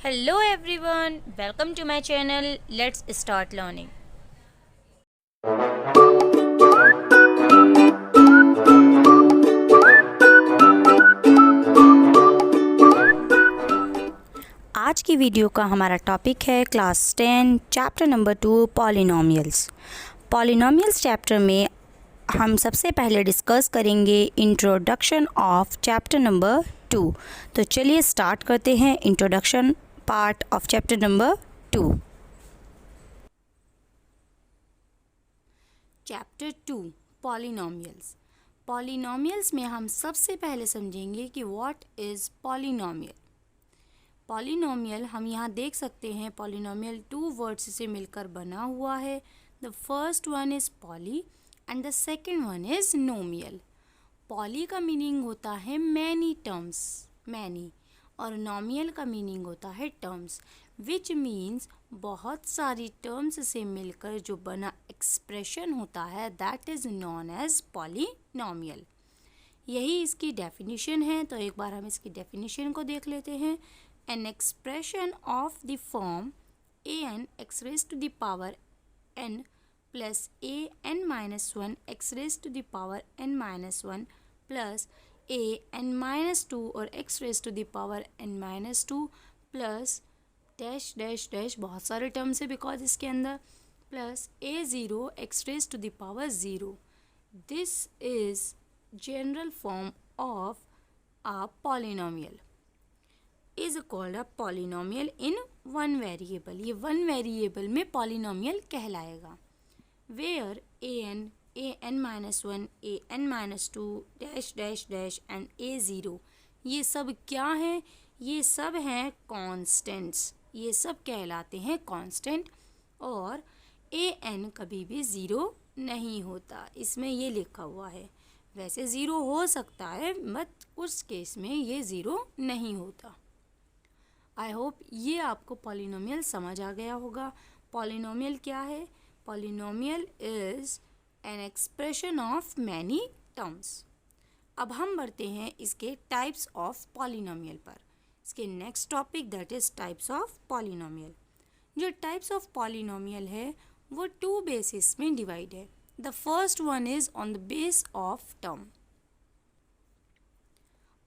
Hello everyone, welcome to my channel. Let's start learning. आज की video का हमारा टॉपिक है class 10 chapter number 2 polynomials. Polynomials chapter में हम सबसे पहले डिस्कस करेंगे इंट्रोडक्शन ऑफ चैप्टर नंबर 2। तो चलिए स्टार्ट करते हैं introduction part of chapter number 2। Chapter 2 polynomials. Polynomials में हम सबसे पहले समझेंगे कि व्हाट इज़ पॉलिनोमियल। पॉलिनोमियल हम यहाँ देख सकते हैं, पॉलिनोमियल 2 वर्ड्स से मिलकर बना हुआ है। The first one is poly and the second one is नोमियल। Poly का मीनिंग होता है मैनी टर्म्स, मैनी, और नोमियल का मीनिंग होता है टर्म्स, विच मीन्स बहुत सारी टर्म्स से मिलकर जो बना एक्सप्रेशन होता है, that is known as polynomial. यही इसकी डेफिनेशन है। तो एक बार हम इसकी डेफिनेशन को देख लेते हैं। An expression of the form A N x raise to the power N plus A N minus one x raise to the power N minus one plus A N minus two और X raise to the power N minus two plus dash dash dash, बहुत सारे terms है because इसके अंदर, plus A zero x raise to the power zero. This is general form of a polynomial is called a polynomial in one variable। ये one variable में polynomial कहलाएगा। where a n minus one, a n minus two, dash dash dash and a zero, ये सब क्या हैं? ये सब हैं कॉन्स्टेंट्स, ये सब कहलाते हैं कांस्टेंट। और a n कभी भी ज़ीरो नहीं होता, इसमें ये लिखा हुआ है। वैसे ज़ीरो हो सकता है बट कुछ केस में ये ज़ीरो नहीं होता। आई होप ये आपको पॉलिनोमियल समझ आ गया होगा। पॉलिनोमियल क्या है? Polynomial is an expression of many terms. अब हम बढ़ते हैं इसके टाइप्स ऑफ पॉलिनोमियल पर। इसके next topic that is types of polynomial. जो टाइप्स ऑफ पॉलिनोमियल है वो 2 बेसिस में डिवाइड है। The first one is on the base of term.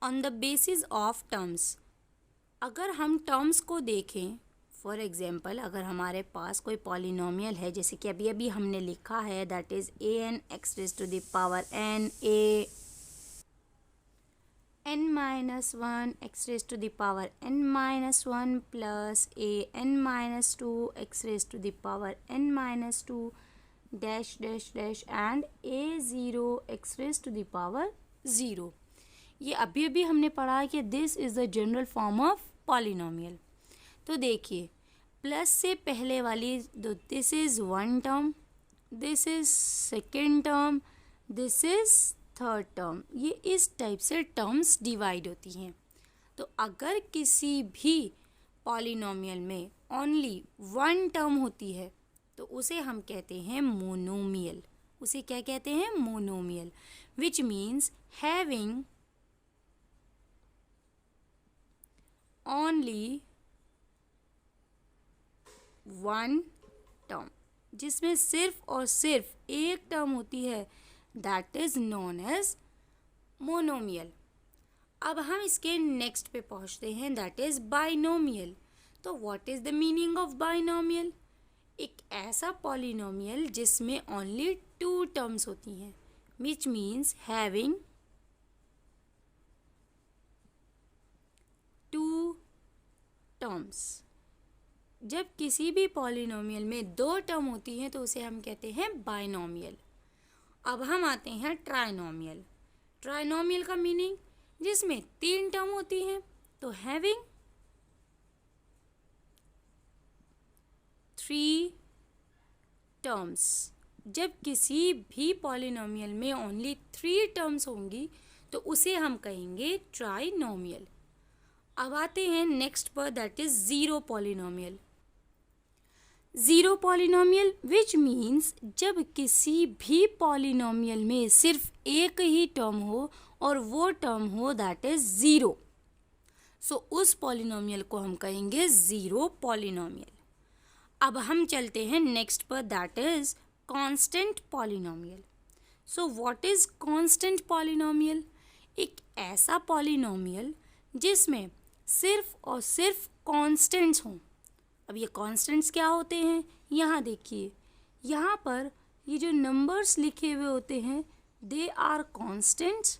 On the basis of terms, अगर हम टर्म्स को देखें, फॉर एग्जाम्पल अगर हमारे पास कोई पॉलिनोमियल है, जैसे कि अभी अभी हमने लिखा है, that is a N x raise to the power n, a N minus one x raise to the power N minus one plus A N minus two x raise to the power N minus two dash dash dash and a zero x raise to the power zero. ये अभी अभी हमने पढ़ा है कि this is the general form of polynomial. तो देखिए, plus से पहले वाली this is one term, this is second term, this is third term. ये इस टाइप से टर्म्स डिवाइड होती हैं। तो अगर किसी भी पॉलिनोमियल में ओनली वन टर्म होती है तो उसे हम कहते हैं मोनोमियल। उसे क्या कहते हैं? Monomial, which means having only one term, जिसमें सिर्फ और सिर्फ एक टर्म होती है, that is known as monomial. अब हम इसके नेक्स्ट पे पहुंचते हैं, दैट इज बाइनोमियल। तो what is the meaning of binomial? एक ऐसा पॉलिनोमियल जिसमें ओनली 2 टर्म्स होती हैं, विच मीन्स हैविंग 2 टर्म्स। जब किसी भी पॉलिनोमियल में 2 टर्म होती हैं तो उसे हम कहते हैं बाइनोमियल। अब हम आते हैं ट्राइनोमियल। ट्राइनोमियल का मीनिंग जिसमें 3 टर्म होती हैं, तो हैविंग 3 टर्म्स। जब किसी भी पॉलिनोमियल में ओनली 3 टर्म्स होंगी तो उसे हम कहेंगे ट्राइनोमियल। अब आते हैं नेक्स्ट पर, that is zero polynomial. Zero polynomial which means जब किसी भी पॉलिनोमियल में सिर्फ एक ही टर्म हो और वो टर्म हो दैट इज ज़ीरो। सो उस पॉलिनोमियल को हम कहेंगे ज़ीरो पॉलिनोमियल। अब हम चलते हैं नेक्स्ट पर, that is constant polynomial. So what is constant polynomial? एक ऐसा पॉलिनोमियल जिसमें सिर्फ और सिर्फ कांस्टेंट्स हों। अब ये कांस्टेंट्स क्या होते हैं? यहाँ देखिए, यहाँ पर ये जो नंबर्स लिखे हुए होते हैं दे आर कांस्टेंट्स,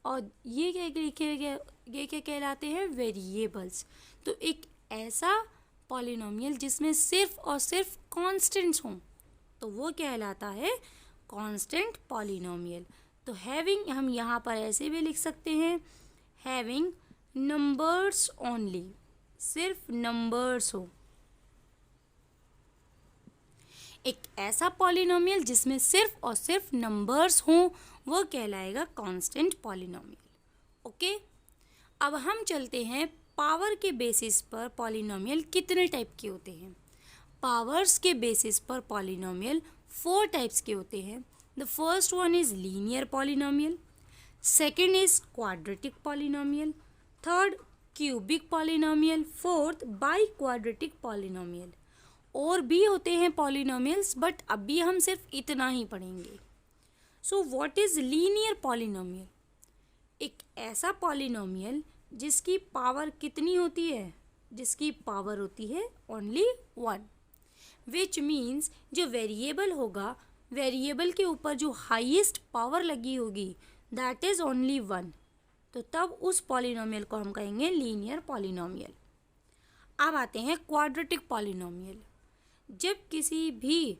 और ये क्या लिखे गए, ये क्या कहलाते हैं? वेरिएबल्स। तो एक ऐसा पॉलिनोमियल जिसमें सिर्फ और सिर्फ कांस्टेंट्स हों तो वो कहलाता है कांस्टेंट पॉलिनोमियल। तो हैविंग हम यहाँ पर ऐसे भी लिख सकते हैं, हैविंग नंबर्स ओनली, सिर्फ नंबर्स हो। एक ऐसा पॉलिनोमियल जिसमें सिर्फ और सिर्फ नंबर्स हों वो कहलाएगा कांस्टेंट पॉलिनोमियल। ओके, अब हम चलते हैं पावर के बेसिस पर पॉलिनोमियल कितने टाइप के होते हैं। पावर्स के बेसिस पर पॉलिनोमियल 4 टाइप्स के होते हैं। The first one is linear polynomial, second is quadratic polynomial, third cubic polynomial, fourth by quadratic polynomial. और भी होते हैं पॉलिनोमियल्स, बट अभी हम सिर्फ इतना ही पढ़ेंगे। So what is linear polynomial? एक ऐसा पॉलिनोमियल जिसकी पावर कितनी होती है? जिसकी पावर होती है ओनली 1, विच मीन्स जो वेरिएबल होगा, वेरिएबल के ऊपर जो हाईएस्ट पावर लगी होगी दैट इज ओनली 1। तो तब उस पॉलिनोमियल को हम कहेंगे लीनियर पॉलिनोमियल। अब आते हैं क्वाड्रेटिक पॉलिनोमियल। जब किसी भी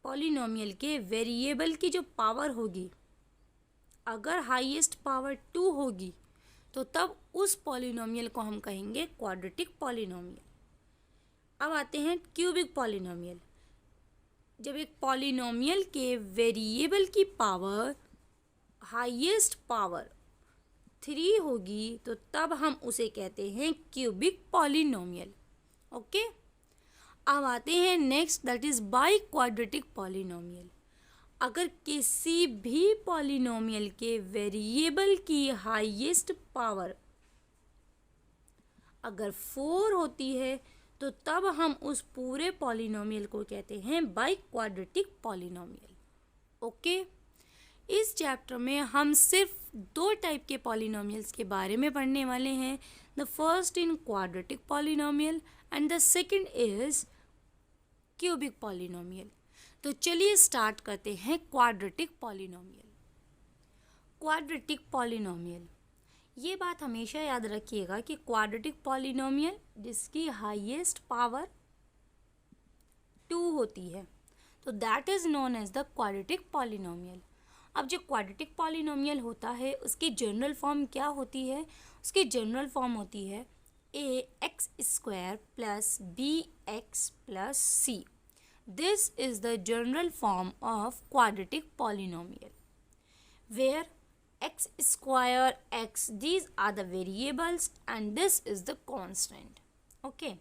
पॉलिनोमियल के वेरिएबल की जो पावर होगी अगर हाईएस्ट पावर 2 होगी तो तब उस पॉलिनोमियल को हम कहेंगे क्वाड्रेटिक पॉलिनोमियल। अब आते हैं क्यूबिक पॉलिनोमियल। जब एक पॉलिनोमियल के वेरिएबल की पावर हाईएस्ट पावर 3 होगी तो तब हम उसे कहते हैं क्यूबिक पॉलिनोमियल। ओके, अब आते हैं next, that is by quadratic polynomial. अगर किसी भी पॉलिनोमियल के वेरिएबल की हाईएस्ट पावर अगर 4 होती है तो तब हम उस पूरे पॉलिनोमियल को कहते हैं बाई क्वाड्रेटिक पॉलिनोमियल। ओके, इस चैप्टर में हम सिर्फ 2 टाइप के पॉलिनोमियल्स के बारे में पढ़ने वाले हैं। The first in quadratic polynomial and the second is cubic polynomial. तो चलिए स्टार्ट करते हैं क्वाड्रेटिक पॉलिनोमियल। क्वाड्रेटिक पॉलिनोमियल, ये बात हमेशा याद रखिएगा कि क्वाड्रेटिक पॉलिनोमियल जिसकी हाईएस्ट पावर 2 होती है तो that is known as the quadratic polynomial. अब जो क्वाड्रेटिक पॉलिनोमियल होता है उसकी जनरल फॉर्म क्या होती है? उसकी जनरल फॉर्म होती है ax² plus bx plus c। This is the general form of quadratic polynomial where x square x, these are the variables and this is the constant. Okay,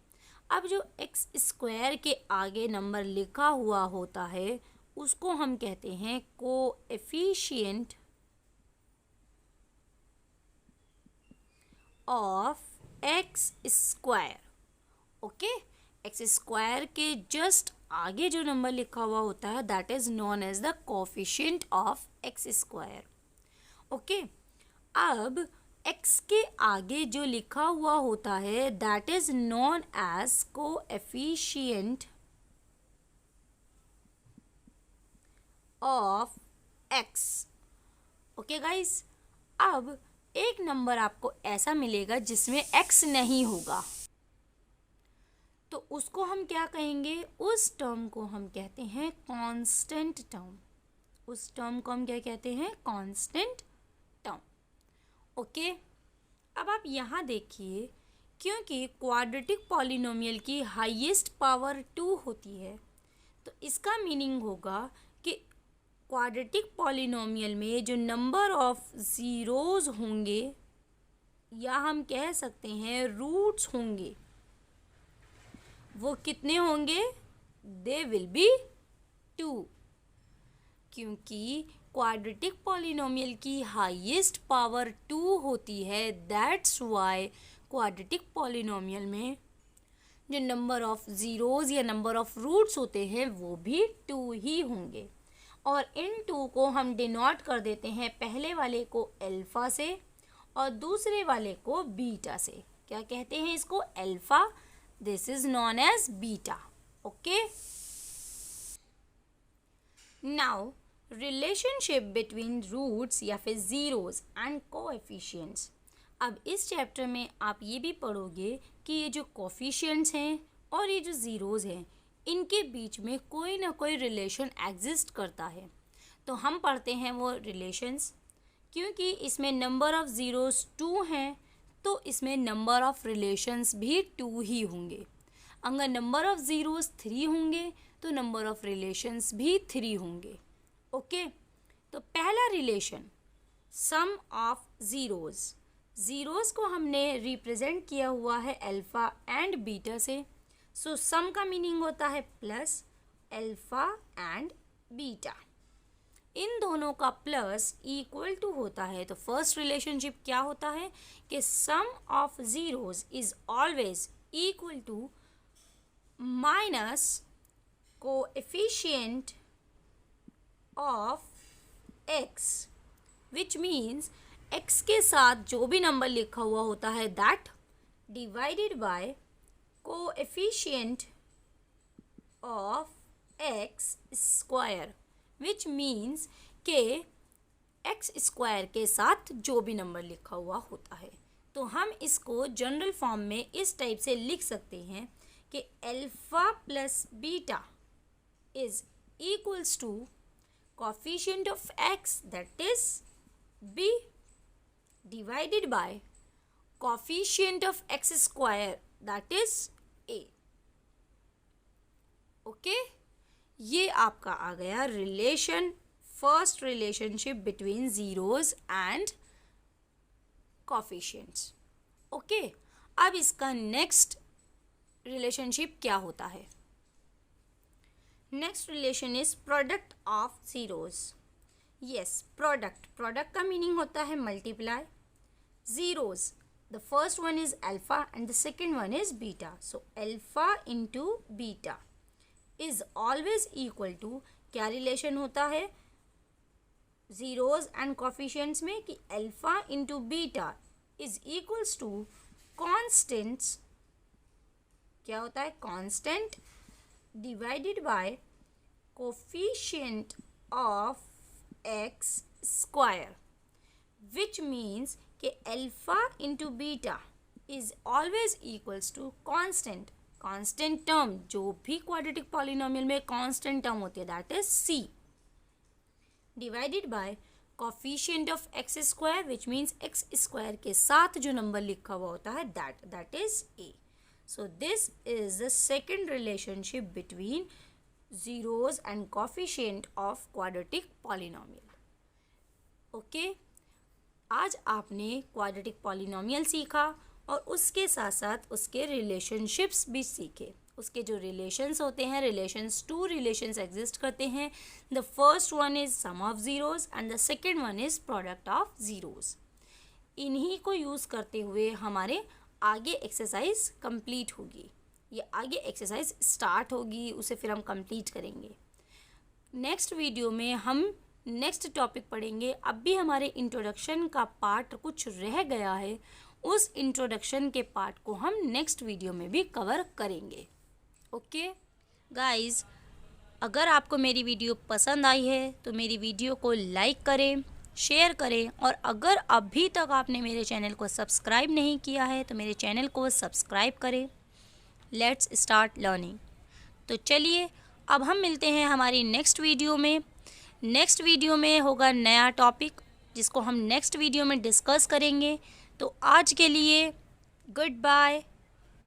अब जो x square के आगे number लिखा हुआ होता है उसको हम कहते हैं coefficient of x square. Okay, x square के जस्ट आगे जो नंबर लिखा हुआ होता है that is known as the coefficient of x square. Okay, अब x के आगे जो लिखा हुआ होता है that is known as coefficient of x। Okay guys, अब एक नंबर आपको ऐसा मिलेगा जिसमें x नहीं होगा तो उसको हम क्या कहेंगे? उस टर्म को हम कहते हैं कांस्टेंट टर्म। उस टर्म को हम क्या कहते हैं? Constant term. ओके, अब आप यहाँ देखिए, क्योंकि क्वाड्रेटिक पॉलिनोमियल की हाईएस्ट पावर 2 होती है तो इसका मीनिंग होगा कि क्वाड्रेटिक पॉलिनोमियल में जो नंबर ऑफ ज़ीरोज़ होंगे या हम कह सकते हैं रूट्स होंगे वो कितने होंगे? दे विल बी 2, क्योंकि क्वाड्रेटिक पॉलिनोमियल की हाईएस्ट पावर 2 होती है। दैट्स वाई क्वाड्रेटिक पॉलिनोमियल में जो नंबर ऑफ ज़ीरोज़ या नंबर ऑफ रूट्स होते हैं वो भी 2 ही होंगे, और इन 2 को हम डिनोट कर देते हैं, पहले वाले को अल्फ़ा से और दूसरे वाले को बीटा से। क्या कहते हैं इसको? Alpha. This is known as beta. Okay, now relationship between roots या फिर ज़ीरोज़ एंड कोएफिशिएंट्स। अब इस चैप्टर में आप ये भी पढ़ोगे कि ये जो कोएफिशिएंट्स हैं और ये जो ज़ीरोज़ हैं, इनके बीच में कोई ना कोई रिलेशन एग्जिस्ट करता है। तो हम पढ़ते हैं वो रिलेशंस। क्योंकि इसमें नंबर ऑफ़ ज़ीरोज़ 2 हैं तो इसमें नंबर ऑफ़ रिलेशंस भी 2 ही होंगे। अगर नंबर ऑफ़ ज़ीरोज़ 3 होंगे तो नंबर ऑफ़ रिलेशंस भी 3 होंगे। ओके, तो पहला relation sum of zeros. Zeros को हमने रिप्रेजेंट किया हुआ है अल्फ़ा एंड बीटा से। सो सम का मीनिंग होता है प्लस अल्फ़ा एंड बीटा, इन दोनों का प्लस इक्वल टू होता है। तो फर्स्ट रिलेशनशिप क्या होता है कि sum of zeros is always equal to minus coefficient of x, which means x के साथ जो भी नंबर लिखा हुआ होता है that divided by coefficient of x square, which means के x स्क्वायर के साथ जो भी नंबर लिखा हुआ होता है। तो हम इसको जनरल फॉर्म में इस टाइप से लिख सकते हैं कि alpha plus beta is equals to coefficient of x that is b divided by coefficient of x square that is a। Okay, ये आपका आ गया relation, first relationship between zeros and coefficients. Okay, अब इसका नेक्स्ट रिलेशनशिप क्या होता है? Next relation is product of zeros. Yes, product का मीनिंग होता है multiply. Zeros, the first one is alpha and the second one is beta. So alpha into beta is always equal to, क्या relation होता है zeros and coefficients में कि alpha into beta is equals to constants, क्या होता है constant divided by coefficient of x square, which means कि alpha into beta is always equals to constant term, जो भी क्वाड्रेटिक पॉलिनोमियल में कांस्टेंट टर्म होती है that is c, divided by coefficient of x square, which means x square के साथ जो number लिखा हुआ होता है that is a। So this is the second relationship between zeros and coefficient of quadratic polynomial. Okay, आज आपने quadratic polynomial सीखा और उसके साथ साथ उसके relationships भी सीखे। उसके जो relations होते हैं, relations, two relations exist करते हैं। The first one is sum of zeros and the second one is product of zeros. इन्हीं को यूज़ करते हुए हमारे आगे एक्सरसाइज कंप्लीट होगी, ये आगे एक्सरसाइज स्टार्ट होगी, उसे फिर हम कंप्लीट करेंगे। नेक्स्ट वीडियो में हम नेक्स्ट टॉपिक पढ़ेंगे। अब भी हमारे इंट्रोडक्शन का पार्ट कुछ रह गया है, उस इंट्रोडक्शन के पार्ट को हम नेक्स्ट वीडियो में भी कवर करेंगे। ओके गाइस, अगर आपको मेरी वीडियो पसंद आई है तो मेरी वीडियो को लाइक करें, शेयर करें, और अगर अभी तक आपने मेरे चैनल को सब्सक्राइब नहीं किया है तो मेरे चैनल को सब्सक्राइब करें। Let's start learning. तो चलिए अब हम मिलते हैं हमारी नेक्स्ट वीडियो में। नेक्स्ट वीडियो में होगा नया टॉपिक जिसको हम नेक्स्ट वीडियो में डिस्कस करेंगे। तो आज के लिए गुड बाय।